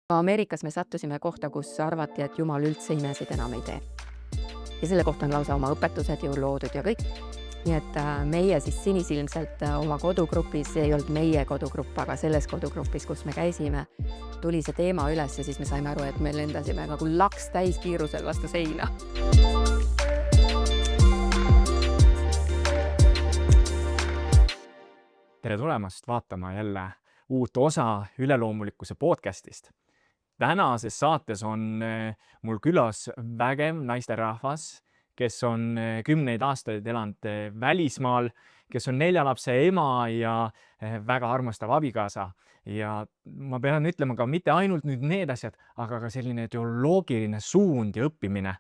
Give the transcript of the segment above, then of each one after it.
Ameerikas me sattusime kohta, kus arvati, et Jumal üldse imesid enam ei tee. Ja selle kohta on lausa oma õpetused ju loodud ja kõik. Nii et meie siis sinisilmselt oma kodugrupis, see ei olnud meie kodugrupp, aga selles kodugrupis, kus me käisime, tuli see teema üles ja siis me saime aru, et me lendasime nagu laks täiskiirusel vastu seina. Tere tulemast vaatama jälle uut osa üleloomulikkuse podcastist. Tänases saates on mul külas vägev naisterahvas, kes on 10 aastaid elanud välismaal, kes on 4 lapse ema ja väga armastav abikaasa. Ja ma pean ütlema ka mitte ainult nüüd need asjad, aga ka selline teoloogiline suund ja õppimine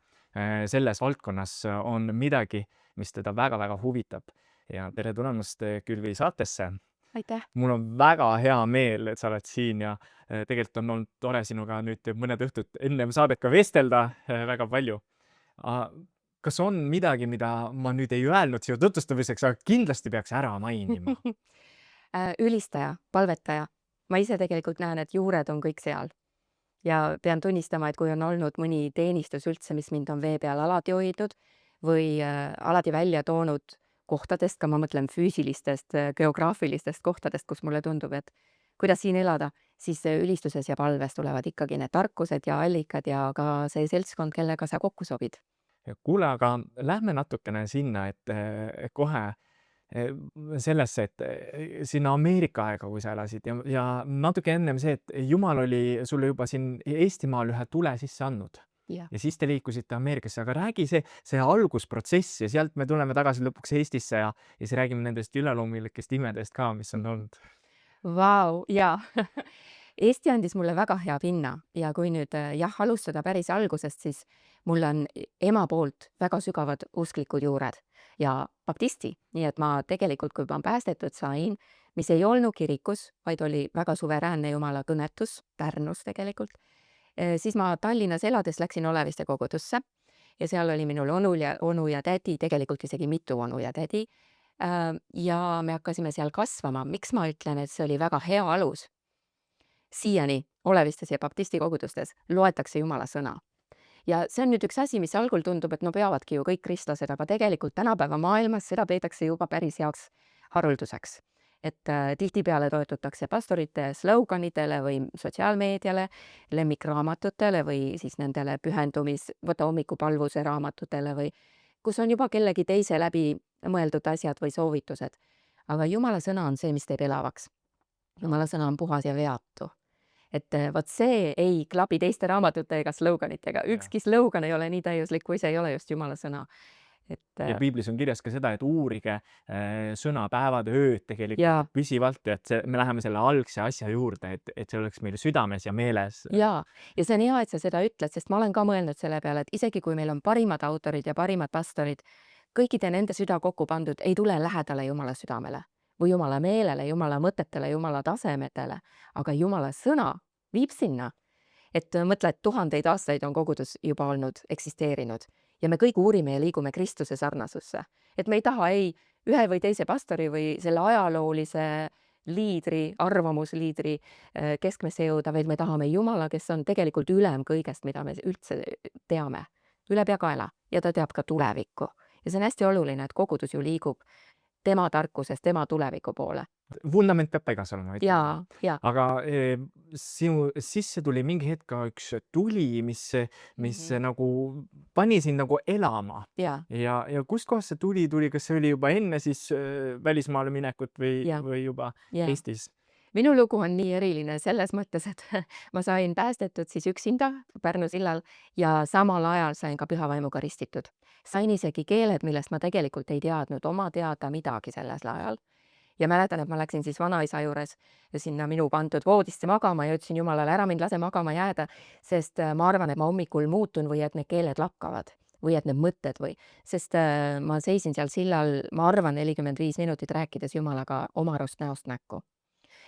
selles valdkonnas on midagi, mis teda väga-väga huvitab. Ja tere tulemast Külvi saatesse. Aitäh! Mul on väga hea meel, et sa oled siin ja tegelikult on olnud tore sinuga nüüd mõned õhtud ennem saadet ka vestelda väga palju. Kas on midagi, mida ma nüüd ei öelnud siia tutvustamiseks, aga kindlasti peaks ära mainima? Ülistaja, palvetaja. Ma ise tegelikult näen, et juured on kõik seal. Ja pean tunnistama, et kui on olnud mõni teenistus üldse, mis mind on vee peal alati hoidnud või alati välja toonud kohtadest, ka ma mõtlen füüsilistest, geograafilistest kohtadest, kus mulle tundub, et kuidas siin elada, siis ülistuses ja palves tulevad ikkagi need tarkused ja allikad ja ka see seltskond, kellega sa kokku sobid. Kuule, aga lähme natukene sinna, et kohe sellesse, et sinna Ameerika aega, kui sa elasid ja natuke ennem see, et Jumal oli sulle juba siin Eestimaal ühe tule sisse andnud. Ja. Ja siis te liikusite Ameerikasse, aga räägi see algusprotsess ja sealt me tuleme tagasi lõpuks Eestisse ja siis räägime nendest üleloomulikest imedest ka, mis on olnud. Vau, jaa. Eesti andis mulle väga hea pinna ja kui nüüd alustada päris algusest, siis mul on ema poolt väga sügavad usklikud juured ja baptisti, nii et ma tegelikult, kui ma päästetud sain, mis ei olnud kirikus, vaid oli väga suveräänne Jumala kõnetus Pärnus tegelikult, siis ma Tallinnas elades läksin Oleviste kogudusse ja seal oli minul onu ja tädi, tegelikult isegi mitu onu ja tädi. Ja me hakkasime seal kasvama. Miks ma ütlen, et see oli väga hea alus? Siiani Olevistes ja baptisti kogudustes loetakse Jumala sõna. Ja see on nüüd üks asi, mis algul tundub, et no peavadki ju kõik kristlased, aga tegelikult tänapäeva maailmas seda peetakse juba päris heaks harulduseks. Et tihtipeale toetutakse pastorite sloganidele või sotsiaalmeediale, lemmikraamatutele või siis nendele võta hommikupalvuse raamatutele või kus on juba kellegi teise läbi mõeldud asjad või soovitused. Aga Jumala sõna on see, mis teeb elavaks. Jumala sõna on puhas ja veatu. Et vot see ei klabi teiste raamatute ega sloganitega. Ükski slogan ei ole nii täiuslik, kui see ei ole just Jumala sõna. Ja piiblis on kirjas ka seda, et uurige sõna päevad ööd tegelikult püsivalt, et me läheme selle algse asja juurde, et see oleks meil südames ja meeles. Ja see on hea, et sa seda ütled, sest ma olen ka mõelnud selle peale, et isegi kui meil on parimad autorid ja parimad pastorid, kõikide nende süda kokku pandud ei tule lähedale Jumala südamele või Jumala meelele, Jumala mõtetele, Jumala tasemetele, aga Jumala sõna viib sinna. Et mõtle, et 1000 aastaid on kogudus juba olnud eksisteerinud ja me kõik uurime ja liigume Kristuse sarnasusse. Et me ei taha ei ühe või teise pastori või selle ajaloolise liidri, arvamusliidri keskmesse jõuda, vaid me tahame Jumala, kes on tegelikult ülem kõigest, mida me üldse teame. Üle peakaela ja ta teab ka tulevikku. Ja see on hästi oluline, et kogudus ju liigub tema tarkusest, tema tuleviku poole. Vundament peab paigas olema. Ja. Aga sinu sisse tuli mingi hetk ka üks tuli, mis nagu pani sind nagu elama. Ja. Ja kust kohast see tuli, kas see oli juba enne siis välismaale minekut või juba Eestis? Minu lugu on nii eriline selles mõttes, et ma sain päästetud siis üksinda Pärnu sillal ja samal ajal sain ka püha vaimuga ristitud. Sain isegi keeled, millest ma tegelikult ei teadnud oma teada midagi selles ajal. Ja mäletan, et ma läksin siis vanaisa juures sinna minu pandud voodisse magama ja ütlesin Jumalale, ära mind lase magama jääda, sest ma arvan, et ma hommikul muutun või et need keeled lakkavad või et need mõtted sest ma seisin seal sillal, ma arvan 45 minutit rääkides Jumalaga omarust näost näkku.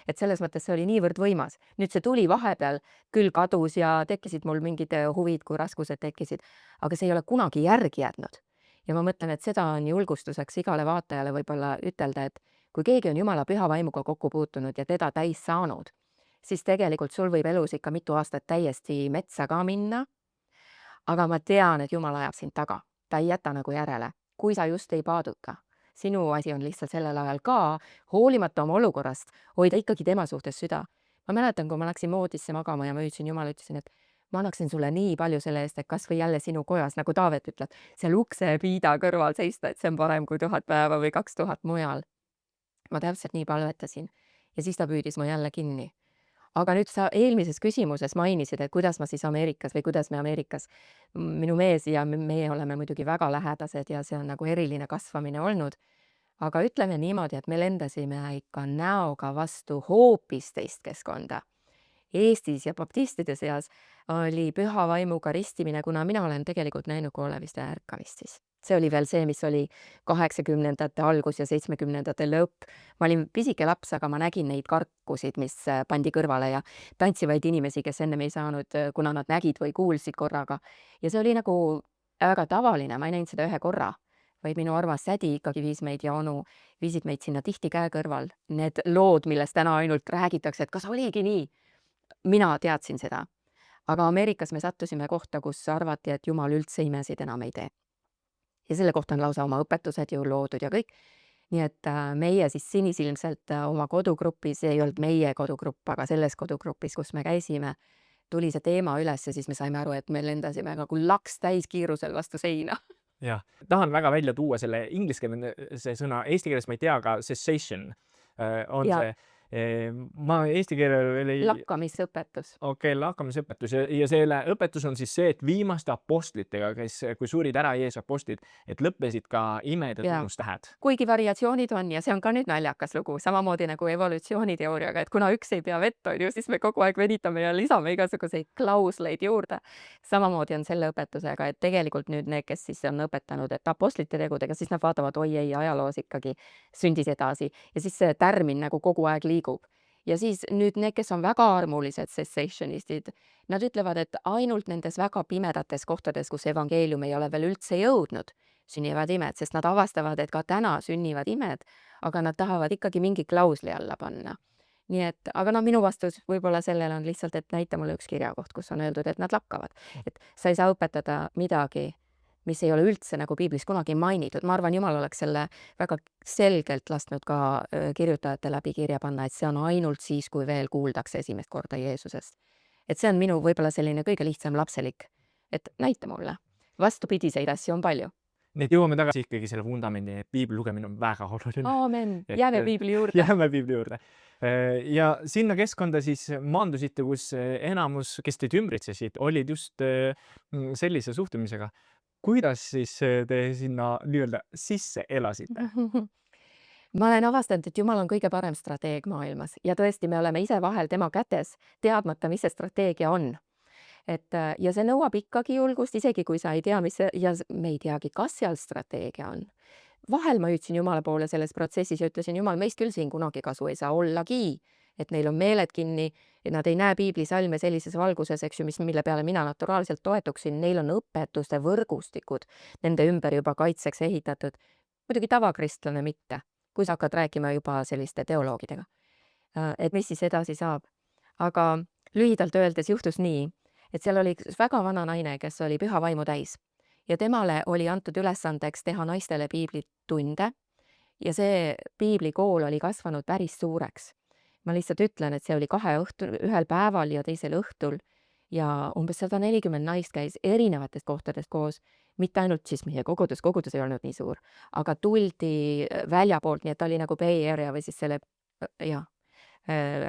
Et selles mõttes see oli niivõrd võimas. Nüüd see tuli vahepeal küll kadus ja tekkisid mul mingid huvid, kui raskused tekkisid, aga see ei ole kunagi järgi jätnud. Ja ma mõtlen, et seda on julgustuseks igale vaatajale võib-olla ütelda, et kui keegi on Jumala püha vaimuga kokku puutunud ja teda täis saanud, siis tegelikult sul võib elus ikka mitu aastat täiesti metsa ka minna. Aga ma tean, et Jumal ajab sind taga, ta ei jäta nagu järele, kui sa just ei paaduka. Sinu asi on lihtsalt sellel ajal ka, hoolimata oma olukorrast, hoida ikkagi tema suhtes süda. Ma mäletan, kui ma läksin voodisse magama ja ma hüüdsin Jumala, ütlesin, et ma annaksin sulle nii palju selle eest, et kas või jälle sinu kojas, nagu Taavet ütleb, seal uksepiida kõrval seista, et see on parem kui 1000 päeva või 2000 mujal. Ma täpselt nii palvetasin ja siis ta püüdis mu jälle kinni. Aga nüüd sa eelmises küsimuses mainisid, et kuidas ma siis Ameerikas või kuidas me Ameerikas, minu mees ja meie oleme muidugi väga lähedased ja see on nagu eriline kasvamine olnud. Aga ütleme niimoodi, et me lendasime ikka näoga vastu hoopis teist keskkonda. Eestis ja baptistide seas oli püha vaimuga ristimine, kuna mina olen tegelikult näinud kooleviste ärkamist siis. See oli veel see, mis oli 80ndate algus ja 70ndate lõpp. Ma olin pisike laps, aga ma nägin neid karkusid, mis pandi kõrvale ja tantsivaid inimesi, kes ennem ei saanud, kuna nad nägid või kuulsid korraga. Ja see oli nagu väga tavaline, ma ei näinud seda ühe korra, vaid minu armas sädi ikkagi viis meid ja onu viisid meid sinna tihti käe kõrval. Need lood, millest täna ainult räägitakse, et kas oligi nii? Mina teadsin seda. Aga Ameerikas me sattusime kohta, kus arvati, et Jumal üldse imesid enam ei tee. Ja selle kohta on lausa oma õpetused ju loodud ja kõik. Nii et meie siis sinisilmselt oma kodugrupis, ei olnud meie kodugrupp, aga selles kodugrupis, kus me käisime, tuli see teema üles ja siis me saime aru, et me lendasime nagu laks täiskiirusel vastu seina. jah, tahan väga välja tuua selle ingliskeelne see sõna, eesti keeles ma ei tea, aga cessation on Ja. see, ma eesti keelel veel ei Lakkamisõpetus. okei, lakkamisõpetus ja selle õpetus on siis see, et viimaste apostlitega, kes, kui surid ära Jeesuse apostlid, et lõppesid ka imed ja Jaa. tunnustähed. Kuigi variatsioonid on ja see on ka nüüd naljakas lugu, samamoodi nagu evolutsiooniteooriaga, et kuna üks ei pea vett, on ju, siis me kogu aeg venitame ja lisame igasuguseid klausleid juurde. Samamoodi on selle õpetusega, et tegelikult nüüd need, kes siis on õpetanud, et apostlite tegudega, siis nad vaatavad, oi ei, ajaloos ikkagi sündis edasi ja siis see tärmin nagu kogu aeg liigub. Ja siis nüüd need, kes on väga armulised cessationistid, nad ütlevad, et ainult nendes väga pimedates kohtades, kus evangeelium ei ole veel üldse jõudnud, sünnivad imed, sest nad avastavad, et ka täna sünnivad imed, aga nad tahavad ikkagi mingi klausli alla panna. Nii et, aga no minu vastus võib-olla sellele on lihtsalt, et näita mulle üks kirjakoht, kus on öeldud, et nad lakkavad. Et sa ei saa õpetada midagi, mis ei ole üldse nagu piiblis kunagi mainitud. Ma arvan, Jumal oleks selle väga selgelt lasknud ka kirjutajate läbi kirja panna, et see on ainult siis, kui veel kuuldakse esimest korda Jeesusest. Et see on minu võib-olla selline kõige lihtsam lapselik, et näita mulle. Vastupidiseid asju on palju. nii et jõuame tagasi ikkagi selle vundamendini, et piibli lugemine on väga oluline. Aamen, Et- jääme piibli juurde. Jääme piibli juurde. Ja sinna keskkonda siis maandusite, kus enamus, kes teid ümbritsesid, olid just sellise suhtumisega. Kuidas siis te sinna nii-öelda sisse elasite? Ma olen avastanud, et Jumal on kõige parem strateeg maailmas ja tõesti, me oleme ise vahel tema kätes, teadmata, mis see strateegia on. Et ja see nõuab ikkagi julgust, isegi kui sa ei tea, mis see, ja me ei teagi, kas seal strateegia on. Vahel ma hüüdsin Jumala poole selles protsessis ja ütlesin, Jumal, meist küll siin kunagi kasu ei saa ollagi, et neil on meeled kinni, et nad ei näe piiblisalme sellises valguses, eks ju, mille peale mina naturaalselt toetuksin, neil on õpetuste võrgustikud nende ümber juba kaitseks ehitatud. Muidugi tavakristlane mitte, kui sa hakkad rääkima juba selliste teoloogidega. Et mis siis edasi saab. Aga lühidalt öeldes juhtus nii, et seal oli üks väga vana naine, kes oli püha vaimu täis ja temale oli antud ülesandeks teha naistele piiblitunde ja see piiblikool oli kasvanud päris suureks. Ma lihtsalt ütlen, et see oli ühel päeval ja teisel õhtul ja umbes 140 naist käis erinevatest kohtadest koos, mitte ainult siis meie kogudus ei olnud nii suur, aga tuldi väljapoolt, nii et ta oli nagu Bay Area või siis selle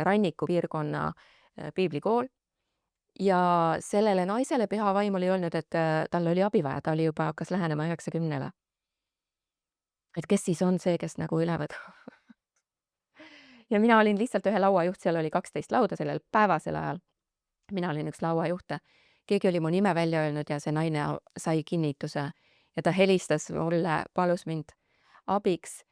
rannikupiirkonna piiblikool. Ja sellele naisele püha vaim oli öelnud, et tal oli abi vaja, ta oli juba hakkas lähenema 90-le. Et kes siis on see, kes nagu üle võtab? Ja mina olin lihtsalt ühe lauajuht, seal oli 12 lauda sellel päevasel ajal. Mina olin üks lauajuhte. Keegi oli mu nime välja öelnud ja see naine sai kinnituse ja ta helistas mulle, palus mind abiks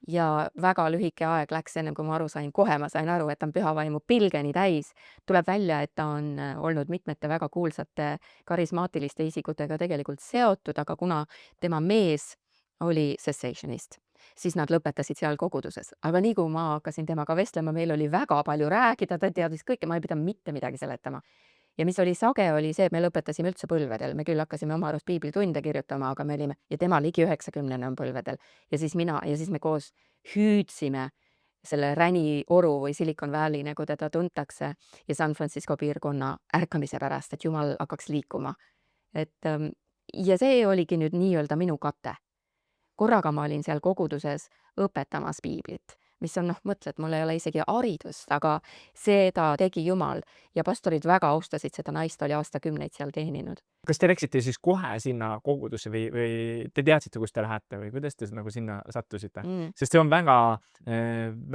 ja väga lühike aeg läks ennem, kui ma aru sain. Kohe ma sain aru, et ta on püha vaimu pilgeni täis. Tuleb välja, et ta on olnud mitmete väga kuulsate karismaatiliste isikutega tegelikult seotud, aga kuna tema mees oli cessationist, siis nad lõpetasid seal koguduses. Aga nii kui ma hakkasin temaga vestlema, meil oli väga palju rääkida, ta teadis kõike, ma ei pidanud mitte midagi seletama. Ja mis oli sage, oli see, et me lõpetasime üldse põlvedel. Me küll hakkasime oma arust piiblitunde kirjutama, aga me olime, ja tema ligi 90 on põlvedel. Ja siis me koos hüüdsime selle Räni oru või Silicon Valley, nagu teda tuntakse, ja San Francisco piirkonna ärkamise pärast, et Jumal hakkaks liikuma. Ja see oligi nüüd nii-öelda minu kate. Korraga ma olin seal koguduses õpetamas piiblit, mis on, mõtled, mul ei ole isegi haridust, aga seda tegi Jumal ja pastorid väga austasid seda naist, oli aastakümneid seal teeninud. Kas te läksite siis kohe sinna kogudusse või te teadsite, kus te lähete või kuidas te nagu sinna sattusite? Sest see on väga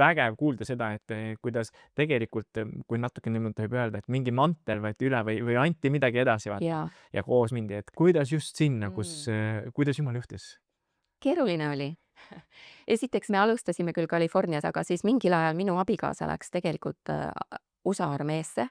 vägev kuulda seda, et kuidas tegelikult, kui natuke niimoodi võib öelda, et mingi mantel võeti üle või anti midagi edasi ja koos mindi, et kuidas just sinna, kuidas Jumal juhtis? Keeruline oli. Esiteks me alustasime küll Californias, aga siis mingil ajal minu abikaasa läks tegelikult USA armeesse,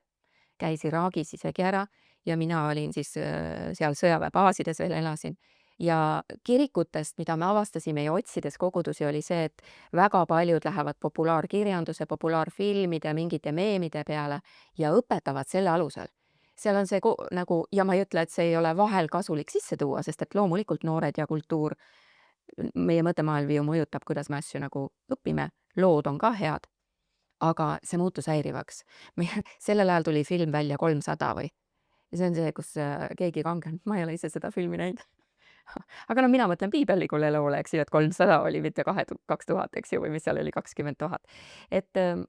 käis Iraagis isegi ära ja mina olin siis seal sõjaväebaasides veel elasin. Ja kirikutest, mida me avastasime ja otsides kogudusi, oli see, et väga paljud lähevad populaarkirjanduse, populaarfilmide, mingite meemide peale ja õpetavad selle alusel. Seal on see nagu, ja ma ei ütle, et see ei ole vahel kasulik sisse tuua, sest et loomulikult noored ja kultuur, meie mõttemaailm ju mõjutab, kuidas me asju nagu õpime, lood on ka head, aga see muutus häirivaks. Sellel ajal tuli film välja 300 või? Ja see on see, kus keegi kangen, ma ei ole ise seda filmi näinud. Aga no mina mõtlen piibellikule loole, eks ju, et 300 oli mitte 2000, eks ju, või mis seal oli 20 000.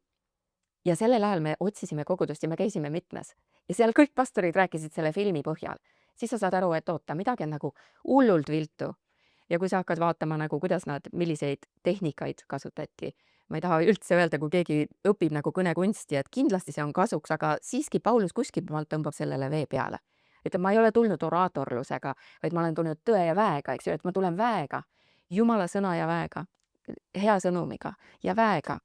Ja sellel ajal me otsisime kogudust ja me käisime mitmes. Ja seal kõik pastorid rääkisid selle filmi põhjal. Siis sa saad aru, et oota, midagi on nagu hullult viltu. Ja kui sa hakkad vaatama nagu, kuidas milliseid tehnikaid kasutati, ma ei taha üldse öelda, kui keegi õpib nagu kõnekunsti, et kindlasti see on kasuks, aga siiski Paulus kuskilt maalt tõmbab sellele vee peale. Ütleb, ma ei ole tulnud oraatorlusega, vaid ma olen tulnud tõe ja väega, eks ju, et ma tulen väega, Jumala sõna ja väega, hea sõnumiga ja väega.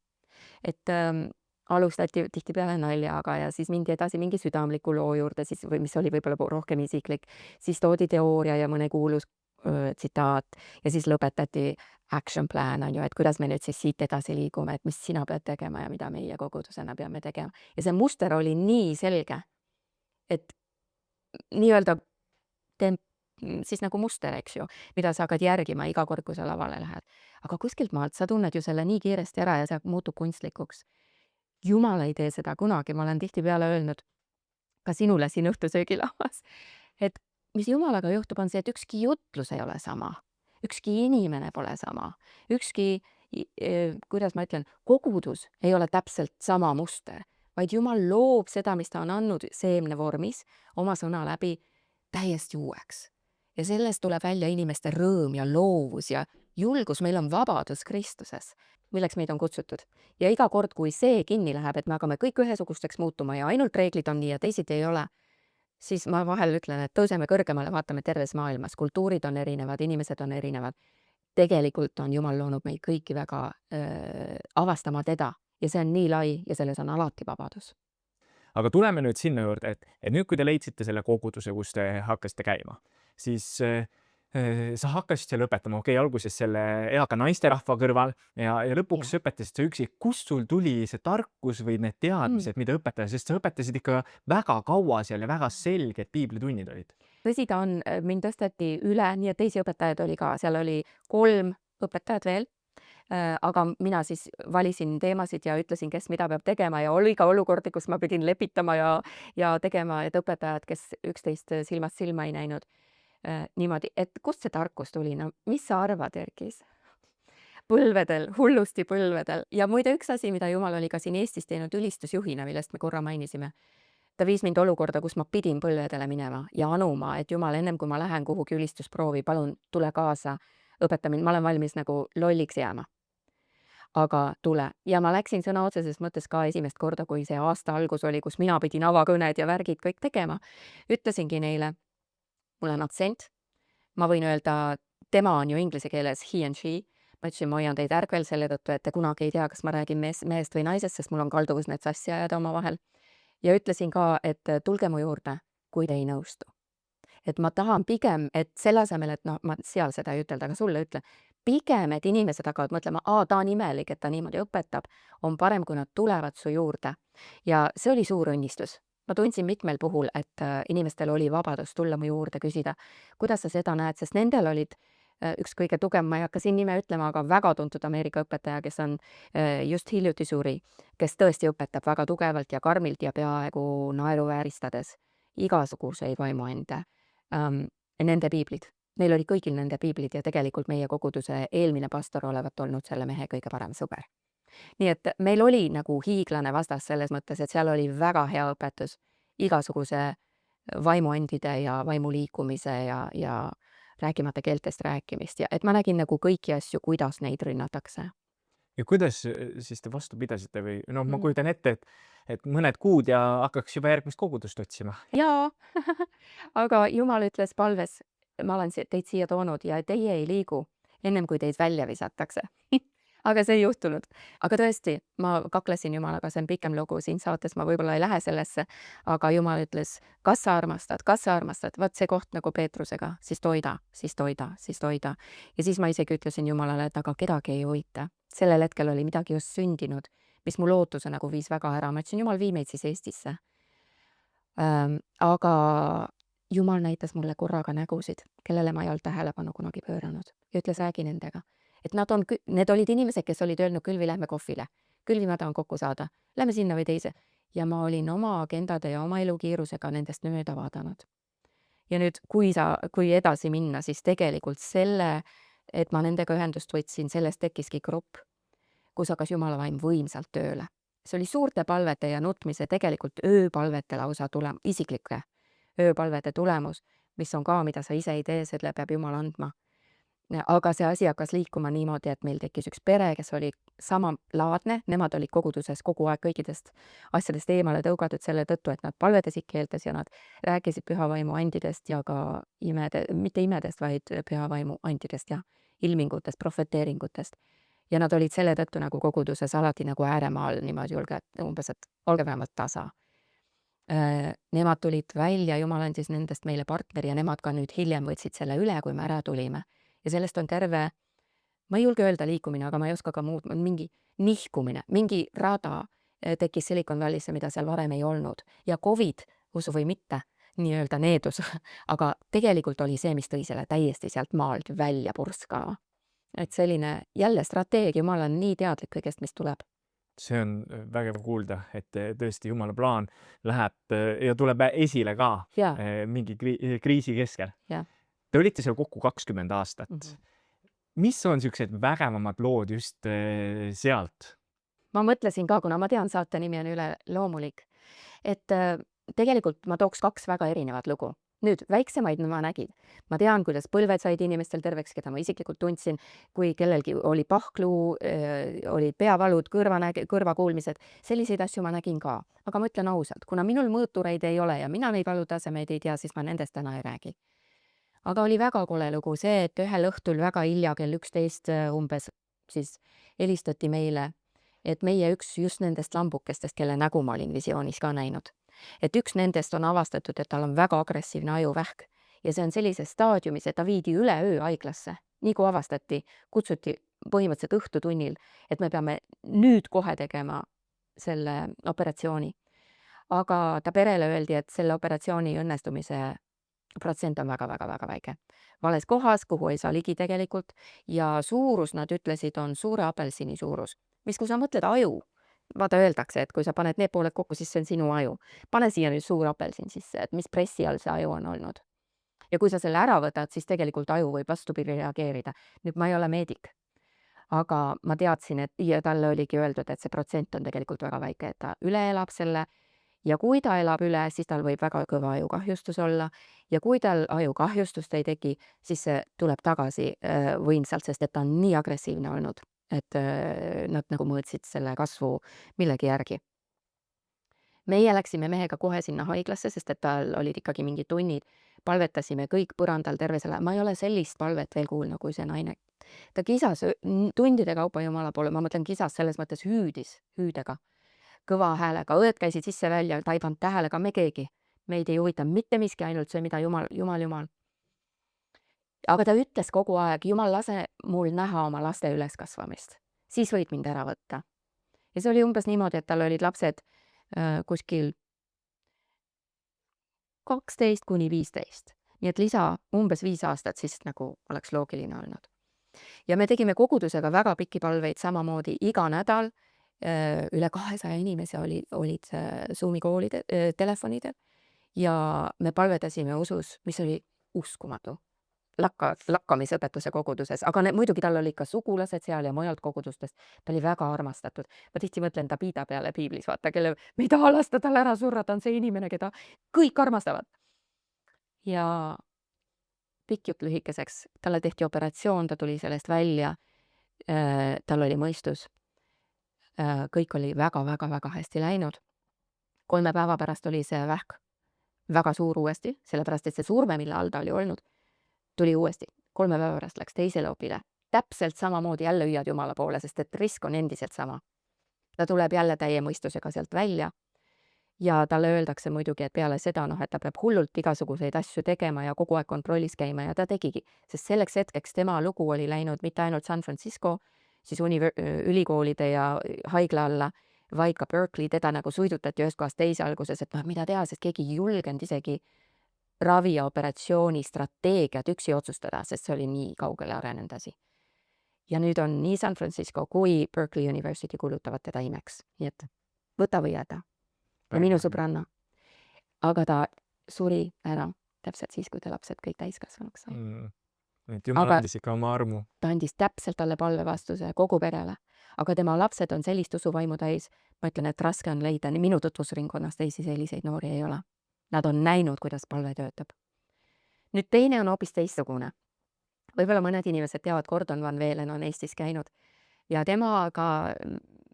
Alustati tihtipeale naljaga ja siis mindi edasi mingi südamliku loo juurde, siis, või mis oli võib-olla rohkem isiklik, siis toodi teooria ja mõne kuulus tsitaat ja siis lõpetati action plan, on ju, et kuidas me nüüd siis siit edasi liigume, et mis sina pead tegema ja mida meie kogudusena peame tegema. Ja see muster oli nii selge, et nii-öelda siis nagu muster, eks ju, mida sa hakkad järgima iga kord, kui sa lavale lähed. Aga kuskilt maalt sa tunned ju selle nii kiiresti ära ja see muutub kunstlikuks. Jumal ei tee seda kunagi, ma olen tihtipeale öelnud ka sinule siin õhtusöögilavas, et mis Jumalaga juhtub, on see, et ükski jutlus ei ole sama, ükski inimene pole sama, ükski, kuidas ma ütlen, kogudus ei ole täpselt sama muster, vaid Jumal loob seda, mis ta on andnud seemne vormis oma sõna läbi täiesti uueks. Ja sellest tuleb välja inimeste rõõm ja loovus ja julgus, meil on vabadus Kristuses, milleks meid on kutsutud. Ja iga kord, kui see kinni läheb, et me hakkame kõik ühesugusteks muutuma ja ainult reeglid on nii ja teised ei ole, siis ma vahel ütlen, et tõuseme kõrgemale, vaatame terves maailmas, kultuurid on erinevad, inimesed on erinevad. Tegelikult on Jumal loonud meid kõiki väga avastama teda ja see on nii lai ja selles on alati vabadus. Aga tuleme nüüd sinna juurde, et nüüd, kui te leidsite selle koguduse, kus te hakkasite käima, siis sa hakkasid seal õpetama, alguses selle eaka naisterahva kõrval ja lõpuks õpetasid sa üksi. Kust sul tuli see tarkus või need teadmised, mida õpetada, sest sa õpetasid ikka väga kaua seal ja väga selged piiblitunnid olid? Tõsi ta on, mind tõsteti üle, nii et teisi õpetajaid oli ka, seal oli 3 õpetajat veel, aga mina siis valisin teemasid ja ütlesin, kes mida peab tegema ja oli ka olukordi, kus ma pidin lepitama ja tegema, et õpetajad, kes üksteist silmast silma ei näinud, niimoodi, et kust see tarkus tuli, no mis sa arvad, Erkis? Põlvedel, hullusti põlvedel ja muide üks asi, mida Jumal oli ka siin Eestis teinud ülistusjuhina, millest me korra mainisime. Ta viis mind olukorda, kus ma pidin põlvedele minema ja anuma, et Jumal, ennem kui ma lähen kuhugi ülistusproovi, palun tule kaasa, õpeta mind, ma olen valmis nagu lolliks jääma. Aga tule. Ja ma läksin sõna otseses mõttes ka esimest korda, kui see aasta algus oli, kus mina pidin avakõned ja värgid kõik tegema. Ütlesingi neile, mul on aktsent, ma võin öelda, tema on ju inglise keeles he and she. Ma ütlesin, ma hoian teid ärkvel selle tõttu, et te kunagi ei tea, kas ma räägin mehest või naisest, sest mul on kalduvus need sassi ajada omavahel. Ja ütlesin ka, et tulge mu juurde, kui te ei nõustu. Et ma tahan pigem, et selle asemel, et ma seal seda ei ütelda, aga sulle ütle, pigem, et inimesed hakkavad mõtlema, ta on imelik, et ta niimoodi õpetab, on parem, kui nad tulevad su juurde. Ja see oli suur õnnistus. Ma tundsin mitmel puhul, et inimestel oli vabadus tulla mu juurde, küsida, kuidas sa seda näed, sest nendel olid üks kõige tugevam, ma ei hakka siin nime ütlema, aga väga tuntud Ameerika õpetaja, kes on just hiljuti suri, kes tõesti õpetab väga tugevalt ja karmilt ja peaaegu naeruvääristades igasuguseid vaimuande. Nende piiblid. Neil oli kõigil nende piiblid ja tegelikult meie koguduse eelmine pastor olevat olnud selle mehe kõige parem sõber. Nii et meil oli nagu hiiglane vastas selles mõttes, et seal oli väga hea õpetus igasuguse vaimuandide ja vaimuliikumise ja rääkimata keeltest rääkimist ja et ma nägin nagu kõiki asju, kuidas neid rünnatakse. Ja kuidas siis te vastu pidasite või noh, ma Mm. kujutan ette, et mõned kuud ja hakkaks juba järgmist kogudust otsima. Jaa, aga Jumal ütles palves, ma olen teid siia toonud ja teie ei liigu ennem kui teid välja visatakse. aga see ei juhtunud. Aga tõesti, ma kaklesin Jumalaga, see on pikem lugu, siin saates ma võib-olla ei lähe sellesse, aga Jumal ütles, kas sa armastad, vaat see koht nagu Peetrusega, siis toida, siis toida, siis toida. Ja siis ma isegi ütlesin Jumalale, et aga kedagi ei huvita. Sellel hetkel oli midagi just sündinud, mis mu lootuse nagu viis väga ära. Ma ütlesin, Jumal, vii meid siis Eestisse. Aga Jumal näitas mulle korraga nägusid, kellele ma ei olnud tähelepanu kunagi pööranud ja ütles, räägi nendega. Et need olid inimesed, kes olid öelnud, Külvi, lähme kohvile. Külvi, ma tahan kokku saada. Lähme sinna või teise. Ja ma olin oma agendade ja oma elukiirusega nendest mööda vaadanud. Ja nüüd, kui edasi minna, siis tegelikult et ma nendega ühendust võtsin, sellest tekkiski grupp, kus hakkas Jumala vaim võimsalt tööle. See oli suurte palvete ja nutmise, tegelikult ööpalvete lausa isiklike ööpalvete tulemus, mis on ka, mida sa ise ei tee, selle peab Jumal andma. Aga see asi hakkas liikuma niimoodi, et meil tekkis üks pere, kes oli samalaadne, nemad olid koguduses kogu aeg kõikidest asjadest eemale tõugatud selle tõttu, et nad palvetasid keeltes ja nad rääkisid püha vaimu andidest ja ka mitte imedest, vaid püha vaimu andidest ja ilmingutest, profeteeringutest. Ja nad olid selle tõttu nagu koguduses alati nagu ääremaal niimoodi umbes, et olge vähemalt tasa. Nemad tulid välja, Jumal andis nendest meile partneri ja nemad ka nüüd hiljem võtsid selle üle, kui me ära tulime. Ja sellest on terve, ma ei julge öelda liikumine, aga ma ei oska ka muud, mingi nihkumine, mingi rada tekkis Silicon Valley'sse, mida seal varem ei olnud. Ja COVID, usu või mitte, nii-öelda needus, aga tegelikult oli see, mis tõi selle täiesti sealt maalt välja purskama. Et selline jälle strateegia, Jumal on nii teadlik kõigest, mis tuleb. See on vägev kuulda, et tõesti Jumala plaan läheb ja tuleb esile ka Jaa. mingi kriisi keskel. Jah. Te olite seal kokku 20 aastat. Mis on niisugused vägevamad lood just sealt? Ma mõtlesin ka, kuna ma tean, saate nimi on Üleloomulik, et tegelikult ma tooks 2 väga erinevat lugu. Nüüd, väiksemaid ma nägin. Ma tean, kuidas põlved said inimestel terveks, keda ma isiklikult tundsin, kui kellelgi oli pahkluu, olid peavalud, kõrvakuulmised, selliseid asju ma nägin ka. Aga ma ütlen ausalt, kuna minul mõõtureid ei ole ja mina neid valutasemeid ei tea, siis ma nendest täna ei räägi. Aga oli väga kole lugu see, et ühel õhtul väga hilja, kell 11 umbes, siis helistati meile, et meie üks just nendest lambukestest, kelle nägu ma olin visioonis ka näinud, et üks nendest on avastatud, et tal on väga agressiivne ajuvähk ja see on sellises staadiumis, et ta viidi üleöö haiglasse. Nii kui avastati, kutsuti põhimõtteliselt õhtutunnil, et me peame nüüd kohe tegema selle operatsiooni. Aga ta perele öeldi, et selle operatsiooni õnnestumise protsent on väga-väga-väga väike. Vales kohas, kuhu ei saa ligi tegelikult ja suurus, nad ütlesid, on suure apelsini suurus. Mis kui sa mõtled aju, vaata öeldakse, et kui sa paned need pooled kokku, siis see on sinu aju. Pane siia nüüd suur apelsin sisse, et mis pressi all see aju on olnud. Ja kui sa selle ära võtad, siis tegelikult aju võib vastupidi reageerida. Nüüd ma ei ole meedik, aga ma teadsin, et ja talle oligi öeldud, et see protsent on tegelikult väga väike, et ta üle elab selle ja kui ta elab üle, siis tal võib väga kõva ajukahjustus olla ja kui tal ajukahjustust ei teki, siis see tuleb tagasi võimsalt, sest et ta on nii agressiivne olnud, et nad nagu mõõtsid selle kasvu millegi järgi. Meie läksime mehega kohe sinna haiglasse, sest et tal olid ikkagi mingid tunnid, palvetasime kõik põrandal terve selle, ma ei ole sellist palvet veel kuulnud, kui see naine. Ta kisas tundide kaupa Jumala poole, ma mõtlen kisas selles mõttes hüüdis, hüüdega, kõva häälega, õed käisid sisse-välja, ta ei pannud tähele ka me keegi. Meid ei huvita mitte miski, ainult see, mida Jumal. aga ta ütles kogu aeg, Jumal, lase mul näha oma laste üleskasvamist, siis võid mind ära võtta. Ja see oli umbes niimoodi, et tal olid lapsed kuskil 12–15. Nii et lisa umbes 5 aastat siis nagu oleks loogiline olnud. Ja me tegime kogudusega väga pikki palveid samamoodi iga nädal. Üle 200 inimese olid Zoomi koolide telefonidel ja me palvedasime usus, mis oli uskumatu. Lakkamisõpetuse koguduses, aga muidugi tal olid ka sugulased seal ja mujalt kogudustest. Ta oli väga armastatud. Ma tihti mõtlen Davida peale piiblis, vaata, kelle me ei taha lasta tal ära surra, ta on see inimene, keda kõik armastavad. Ja pikk jutt lühikeseks, talle tehti operatsioon, ta tuli sellest välja, tal oli mõistus. Kõik oli väga hästi läinud. 3 päeva pärast oli see vähk väga suur uuesti, sellepärast et see surve, mille all ta oli olnud, tuli uuesti. 3 päeva pärast läks teisele opile. Täpselt samamoodi jälle hüüad Jumala poole, sest et risk on endiselt sama. Ta tuleb jälle täie mõistusega sealt välja ja talle öeldakse muidugi, et peale seda, et ta peab hullult igasuguseid asju tegema ja kogu aeg kontrollis käima ja ta tegigi, sest selleks hetkeks tema lugu oli läinud mitte ainult San Francisco, siis ülikoolide ja haigla alla, vaid ka Berkeley, teda nagu suidutati ühest kohast teise alguses, et mida teha, sest keegi ei julgenud isegi ravi ja operatsiooni strateegiat üksi otsustada, sest see oli nii kaugele arenenud asi. Ja nüüd on nii San Francisco kui Berkeley University kulutavad teda imeks, nii et võta või jäta. Ja minu sõbranna. Aga ta suri ära täpselt siis, kui ta lapsed kõik täiskasvanuks sai. Et Jumal andis ikka oma armu. Ta andis täpselt talle palvevastuse kogu perele, aga tema lapsed on sellist usuvaimu täis. Ma ütlen, et raske on leida, minu tutvusringkonnas teisi selliseid noori ei ole. Nad on näinud, kuidas palve töötab. Nüüd teine on hoopis teistsugune. Võib-olla mõned inimesed teavad, Gordon Van Velen on Eestis käinud ja temaga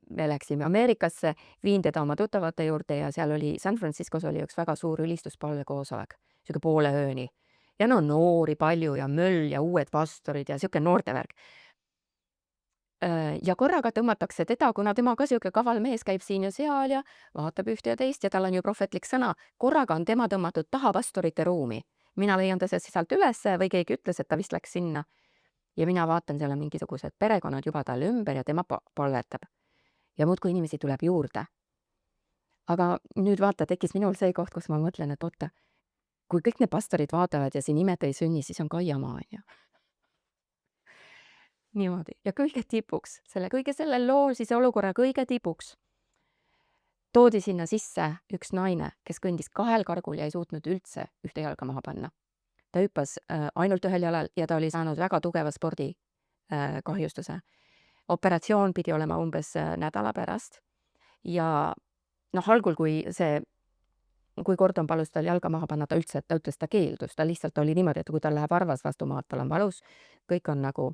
me läksime Ameerikasse, viin teda oma tuttavate juurde ja seal oli, San Franciscos oli üks väga suur ülistuspalve koosolek, siuke poole ööni. Ja noori palju ja möll ja uued pastorid ja siuke noortevärk. Ja korraga tõmmatakse teda, kuna tema ka siuke kaval mees käib siin ja seal ja vaatab ühte ja teist ja tal on ju prohvetlik sõna. Korraga on tema tõmmatud taha pastorite ruumi. Mina leian ta sealt ülesse või keegi ütles, et ta vist läks sinna. Ja mina vaatan, seal on mingisugused perekonnad juba tal ümber ja tema palvetab. Ja muudkui inimesi tuleb juurde. Aga nüüd vaata, tekkis minul see koht, kus ma mõtlen, et oota, kui kõik need pastorid vaatavad ja siin imed ei sünni, siis on ka jama, on ju. Niimoodi. Ja kõige tipuks, kõige selle loo, siis olukorra kõige tipuks toodi sinna sisse üks naine, kes kõndis 2 kargul ja ei suutnud üldse ühte jalga maha panna. Ta hüppas ainult 1 jalal ja ta oli saanud väga tugeva spordikahjustuse. Operatsioon pidi olema umbes nädala pärast ja algul, kui Gordon palus tal jalga maha panna, ta ütles, ta keeldus, ta lihtsalt oli niimoodi, et kui tal läheb arvas vastu maad, tal on valus, kõik on nagu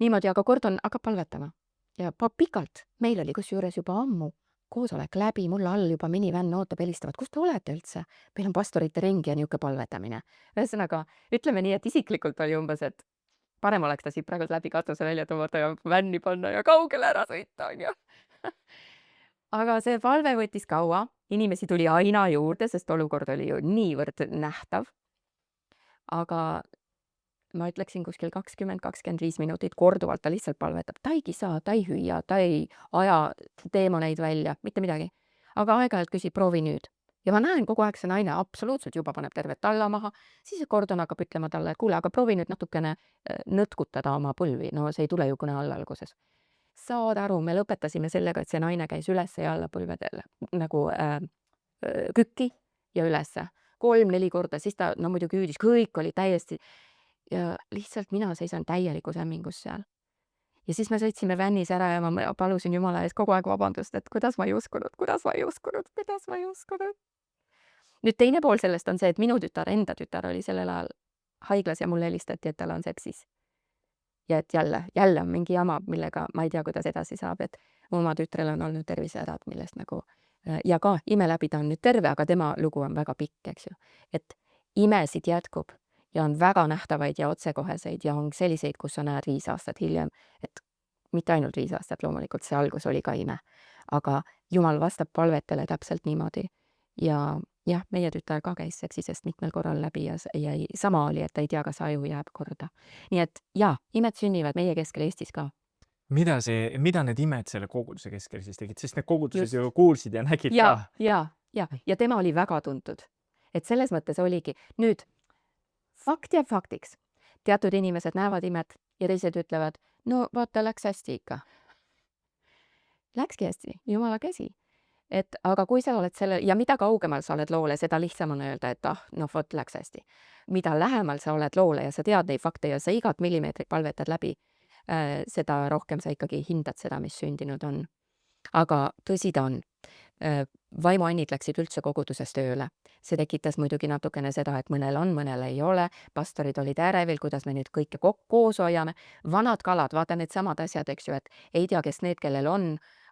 niimoodi, aga Gordon hakkab palvetama ja pikalt, meil oli kusjuures juba ammu koosolek läbi, mul all juba minivänn ootab, helistavad, kus te olete üldse? Meil on pastorite ringi ja niuke palvetamine. Ühesõnaga, ütleme nii, et isiklikult oli umbes, et parem oleks ta siit praegu läbi katuse välja tõmmata ja vänni panna ja kaugele ära sõita, on ju. Aga see palve võttis kaua, inimesi tuli aina juurde, sest olukord oli ju niivõrd nähtav. Aga ma ütleksin kuskil 20-25 minutit korduvalt, ta lihtsalt palvetab, ta ei kisa, ta ei hüüa, ta ei aja teemoneid välja, mitte midagi. Aga aeg-ajalt küsib, proovi nüüd. Ja ma näen kogu aeg see naine absoluutselt juba paneb tervet talla maha, siis Gordon hakkab ütlema talle, et kuule, aga proovi nüüd natukene nõtkutada oma põlvi, no see ei tule ju kõne alla alguses. Saad aru, me lõpetasime sellega, et see naine käis ülesse ja alla põlvedele, nagu kükki ja ülesse. 3-4 korda, siis ta muidugi hüüdis, kõik oli täiesti ja lihtsalt mina seisan täielikus hämmingus seal. Ja siis me sõitsime vännis ära ja ma palusin Jumala ees kogu aeg vabandust, et kuidas ma ei uskunud. Nüüd teine pool sellest on see, et minu enda tütar oli sellel ajal haiglas ja mulle helistati, et tal on sepsis. Ja et jälle on mingi jama, millega ma ei tea, kuidas edasi saab, et mu oma tütrel on olnud tervisehädad, millest ja ka ime läbi ta on nüüd terve, aga tema lugu on väga pikk, eks ju. Et imesid jätkub ja on väga nähtavaid ja otsekoheseid ja on selliseid, kus sa näed 5 aastat hiljem, et mitte ainult 5 aastat, loomulikult see algus oli ka ime, aga Jumal vastab palvetele täpselt niimoodi ja jah, meie tütar ka käis seksisest mitmel korral läbi ja jäi sama oli, et ta ei tea, kas aju jääb korda. Nii et jaa, imed sünnivad meie keskel Eestis ka. mida need imed selle koguduse keskel siis tegid, sest need koguduses ju Just. kuulsid ja nägid ka. Ja tema oli väga tuntud. Et selles mõttes oligi. Nüüd, fakt jääb faktiks. Teatud inimesed näevad imet ja teised ütlevad, no vaata, läks hästi ikka. Läkski hästi, jumala käsi. Et aga kui sa oled selle ja mida kaugemal sa oled loole, seda lihtsam on öelda, et no vot, läks hästi. Mida lähemal sa oled loole ja sa tead neid fakte ja sa igat millimeetrit palvetad läbi, seda rohkem sa ikkagi hindad seda, mis sündinud on. Aga tõsi ta on. Vaimuannid läksid üldse koguduses tööle. See tekitas muidugi natukene seda, et mõnel on, mõnel ei ole. Pastorid olid ärevil, kuidas me nüüd kõike koos hoiame. Vanad kalad, vaata need samad asjad, eks ju, et ei tea, kes need, kellel on,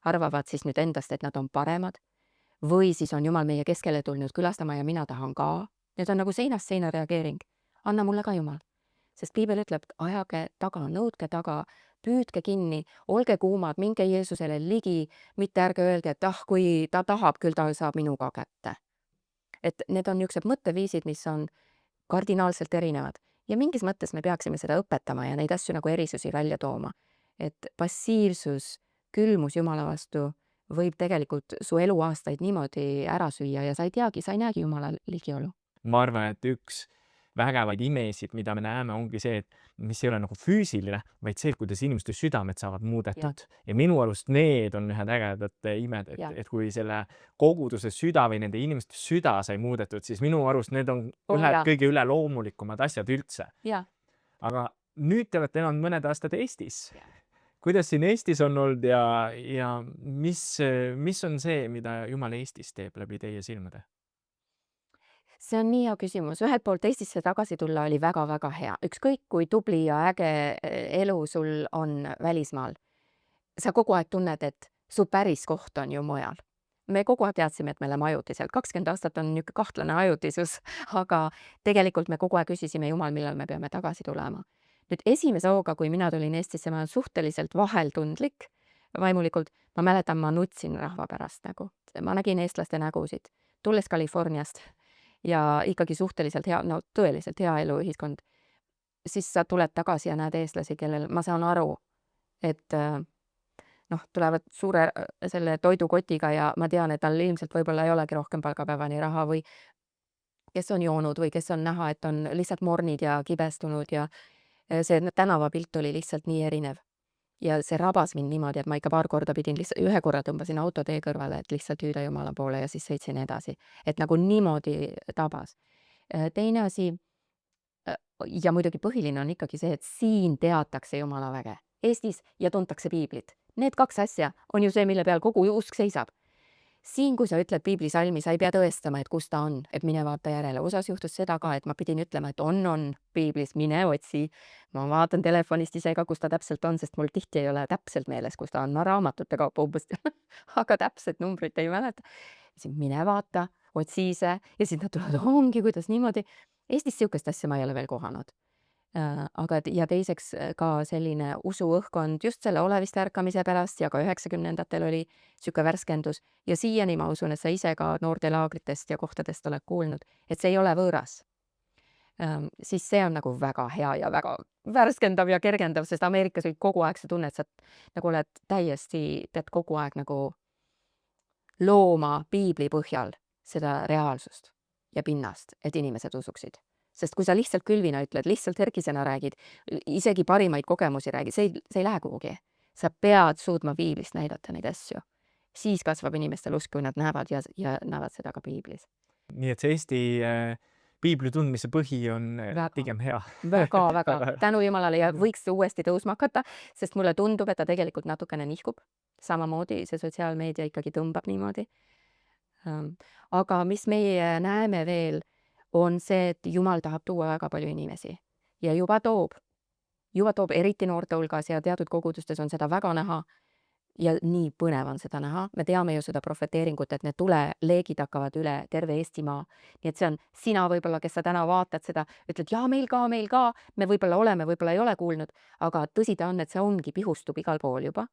arvavad siis nüüd endast, et nad on paremad. Või siis on Jumal meie keskele tulnud külastama ja mina tahan ka. Need on nagu seinast seina reageering. Anna mulle ka Jumal. Sest piibel ütleb, ajage taga, nõudke taga, püüdke kinni, olge kuumad, minge Jeesusele ligi, mitte ärge öelge, et kui ta tahab, küll ta saab minuga kätte. Et need on niisugused mõtteviisid, mis on kardinaalselt erinevad. Ja mingis mõttes me peaksime seda õpetama ja neid asju nagu erisusi välja tooma. Et passiivsus, külmus Jumala vastu võib tegelikult su eluaastaid niimoodi ära süüa ja sa ei teagi, sa ei näegi Jumala ligiolu. Ma arvan, et üks vägevaid imesid, mida me näeme, ongi see, et mis ei ole nagu füüsiline, vaid see, kuidas inimeste südamed saavad muudetud. Ja minu arust need on ühed ägedad imed, et kui selle koguduse süda või nende inimeste süda sai muudetud, siis minu arust need on ühed kõige üleloomulikumad asjad üldse. Aga nüüd te olete elanud mõned aastad Eestis. Kuidas siin Eestis on olnud ja mis on see, mida Jumal Eestis teeb läbi teie silmade? See on nii hea küsimus. Ühelt poolt Eestisse tagasi tulla oli väga-väga hea. Ükskõik kui tubli ja äge elu sul on välismaal. Sa kogu aeg tunned, et su päris koht on ju mujal. Me kogu aeg teadsime, et me oleme ajutiselt. 20 aastat on niisugune kahtlane ajutisus, aga tegelikult me kogu aeg küsisime Jumal, millal me peame tagasi tulema. Nüüd esimese hooga, kui mina tulin Eestisse, ma olen suhteliselt vaheltundlik vaimulikult. Ma mäletan, ma nutsin rahva pärast nagu. Ma nägin eestlaste nägusid. Tulles Californiast ja ikkagi suhteliselt hea, no tõeliselt hea eluühiskond, siis sa tuled tagasi ja näed eestlasi, kellel ma saan aru, et tulevad suure selle toidukotiga ja ma tean, et tal ilmselt võib-olla ei olegi rohkem palgapäevani raha või kes on joonud või kes on näha, et on lihtsalt mornid ja kibestunud ja see tänavapilt oli lihtsalt nii erinev. Ja see rabas mind niimoodi, et ma ikka paar korda pidin ühe korra tõmbasin autotee kõrvale, et lihtsalt hüüda Jumala poole ja siis sõitsin edasi. Et nagu niimoodi tabas. Teine asi, ja muidugi põhiline on ikkagi see, et siin teatakse Jumala väge. Eestis ja tuntakse piiblit. Need kaks asja on ju see, mille peal kogu usk seisab. Siin, kui sa ütled piiblisalmi, sa ei pea tõestama, et kus ta on, et mine vaata järele. Osas juhtus seda ka, et ma pidin ütlema, et on piiblis, mine otsi. Ma vaatan telefonist ise ka, kus ta täpselt on, sest mul tihti ei ole täpselt meeles, kus ta on. Ma raamatute kaupa umbes, aga täpselt numbrit ei mäleta. Siis mine vaata, otsi ise ja siis nad tulevad, ongi, kuidas niimoodi. Eestis niisugust asja ma ei ole veel kohanud. Aga ja teiseks ka selline usuõhkkond just selle olevist ärkamise pärast ja ka 90-ndatel oli niisugune värskendus ja siiani ma usun, et sa ise ka noortelaagritest ja kohtadest oled kuulnud, et see ei ole võõras. Siis see on nagu väga hea ja väga värskendav ja kergendav, sest Ameerikas olid kogu aeg sa tunned, sa nagu oled täiesti, pead kogu aeg nagu looma piibli põhjal seda reaalsust ja pinnast, et inimesed usuksid. Sest kui sa lihtsalt külvina ütled, lihtsalt herkisena räägid, isegi parimaid kogemusi räägid, see ei lähe kuhugi. Sa pead suutma piiblist näidata neid asju. Siis kasvab inimestel usk, kui nad näevad ja näevad seda ka piiblis. Nii et see Eesti piibli tundmise põhi on pigem hea. Väga. Tänu Jumalale ja võiks uuesti tõusma hakata, sest mulle tundub, et ta tegelikult natukene nihkub. Samamoodi see sotsiaalmeedia ikkagi tõmbab niimoodi. Aga mis meie näeme veel, on see, et Jumal tahab tuua väga palju inimesi ja juba toob eriti noorte hulgas ja teatud kogudustes on seda väga näha ja nii põnev on seda näha. Me teame ju seda profeteeringut, et need tuleleegid hakkavad üle terve Eestimaa. Nii et see on sina võib-olla, kes sa täna vaatad seda, ütled, jaa, meil ka, me võib-olla oleme, võib-olla ei ole kuulnud, aga tõsi ta on, et see ongi, pihustub igal pool juba.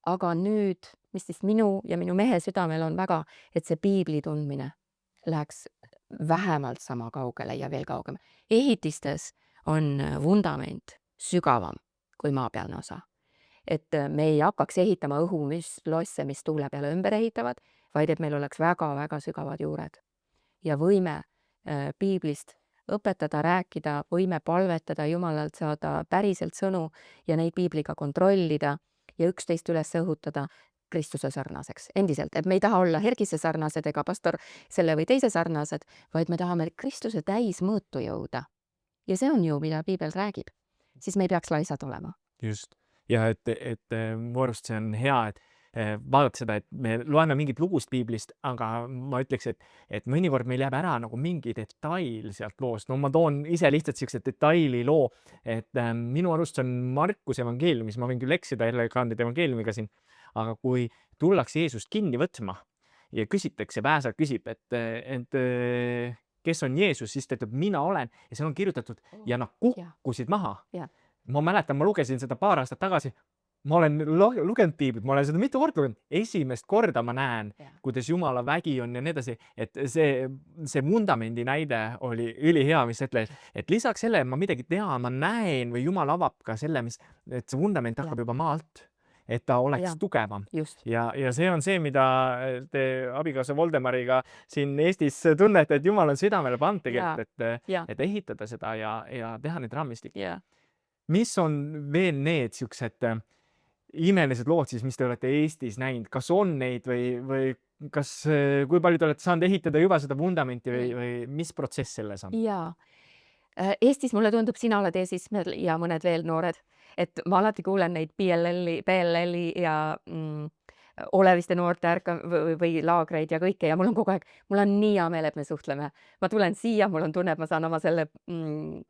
Aga nüüd, mis siis minu ja minu mehe südamel on väga, et see piibli tundmine läheks vähemalt sama kaugele ja veel kaugem. Ehitistes on vundament sügavam kui maapealne osa. Et me ei hakkaks ehitama õhulosse, mis tuule peale ümber ehitavad, vaid et meil oleks väga-väga sügavad juured. Ja võime piiblist õpetada, rääkida, võime palvetada, Jumalalt saada päriselt sõnu ja neid piibliga kontrollida ja üksteist üles õhutada Kristuse sarnaseks. Endiselt, et me ei taha olla Hergise sarnased ega pastor selle või teise sarnased, vaid me tahame Kristuse täismõõtu jõuda. Ja see on ju, mida piibel räägib. Siis me ei peaks laisad olema. Just. Ja et mu arust see on hea, et vaadata seda, et me loeme mingit lugust piiblist, aga ma ütleks, et mõnikord meil jääb ära nagu mingi detail sealt loost. No ma toon ise lihtsalt siukse detaili loo, et minu arust see on Markuse evangeeliumis, ma võin küll eksida jälle kandida evangeeliumiga siin, aga kui tullakse Jeesust kinni võtma ja küsitakse, pääseb, küsib, et kes on Jeesus, siis ta ütleb, mina olen ja seal on kirjutatud ja nad kukkusid maha. Ma mäletan, ma lugesin seda paar aastat tagasi, ma olen lugenud piiblit, ma olen seda mitu korda lugenud. Esimest korda ma näen, kuidas Jumala vägi on ja nii edasi, et see vundamendi näide oli ülihea, mis ütleb, et lisaks sellele ma midagi tean, ma näen või Jumal avab ka selle, et see vundament hakkab juba maa alt, et ta oleks tugevam. Ja see on see, mida te abikaasa Voldemariga siin Eestis tunnete, et Jumal on südamele pannud tegelikult, et ehitada seda ja teha neid raamistikke. Mis on veel need siuksed imelised lood siis, mis te olete Eestis näinud? Kas on neid või kas, kui palju te olete saanud ehitada juba seda vundamenti või mis protsess selles on? Jaa. Eestis mulle tundub, sina oled eesistmel ja mõned veel noored, et ma alati kuulen neid PLL-i ja Oleviste noorte või laagreid ja kõike ja mul on kogu aeg, mul on nii hea meel, et me suhtleme. Ma tulen siia, mul on tunne, et ma saan oma selle